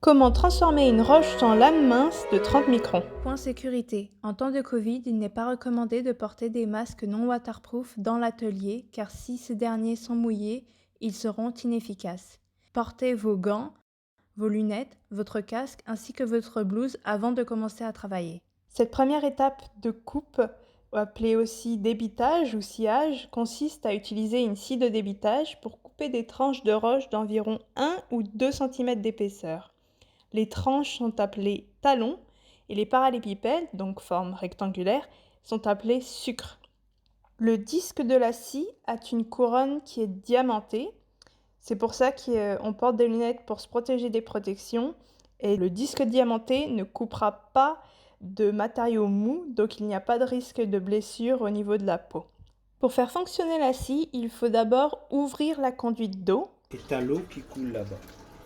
Comment transformer une roche en lame mince de 30 microns? Point sécurité. En temps de Covid, il n'est pas recommandé de porter des masques non waterproof dans l'atelier car si ces derniers sont mouillés, ils seront inefficaces. Portez vos gants, vos lunettes, votre casque ainsi que votre blouse avant de commencer à travailler. Cette première étape de coupe, appelée aussi débitage ou sciage, consiste à utiliser une scie de débitage pour couper des tranches de roche d'environ 1 ou 2 cm d'épaisseur. Les tranches sont appelées talons et les parallépipèdes, donc forme rectangulaire, sont appelés sucres. Le disque de la scie a une couronne qui est diamantée. C'est pour ça qu'on porte des lunettes pour se protéger des protections. Et le disque diamanté ne coupera pas de matériaux mous, donc il n'y a pas de risque de blessure au niveau de la peau. Pour faire fonctionner la scie, il faut d'abord ouvrir la conduite d'eau. Et t'as l'eau qui coule là-bas.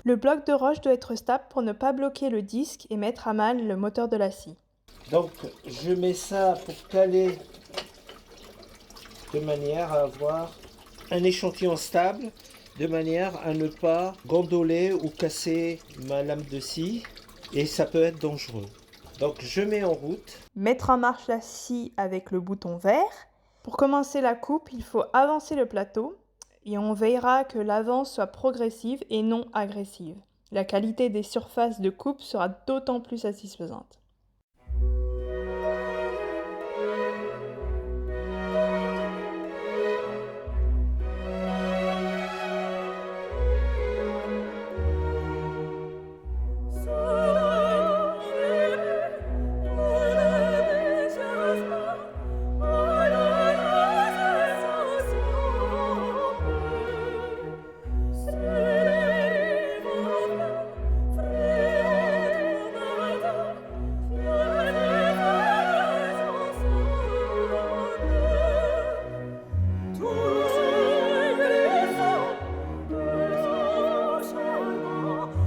Le bloc de roche doit être stable pour ne pas bloquer le disque et mettre à mal le moteur de la scie. Donc je mets ça pour caler de manière à avoir un échantillon stable, de manière à ne pas gondoler ou casser ma lame de scie et ça peut être dangereux. Donc je mets en route. Mettre en marche la scie avec le bouton vert. Pour commencer la coupe, il faut avancer le plateau et on veillera que l'avance soit progressive et non agressive. La qualité des surfaces de coupe sera d'autant plus satisfaisante.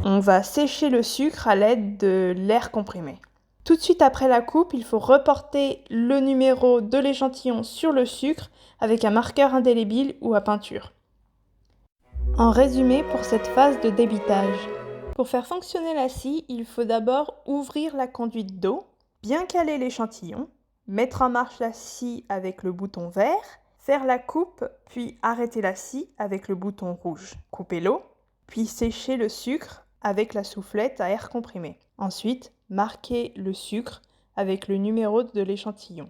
On va sécher le sucre à l'aide de l'air comprimé. Tout de suite après la coupe, il faut reporter le numéro de l'échantillon sur le sucre avec un marqueur indélébile ou à peinture. En résumé pour cette phase de débitage. Pour faire fonctionner la scie, il faut d'abord ouvrir la conduite d'eau, bien caler l'échantillon, mettre en marche la scie avec le bouton vert, faire la coupe, puis arrêter la scie avec le bouton rouge. Couper l'eau, puis sécher le sucre avec la soufflette à air comprimé. Ensuite, marquer le sucre avec le numéro de l'échantillon.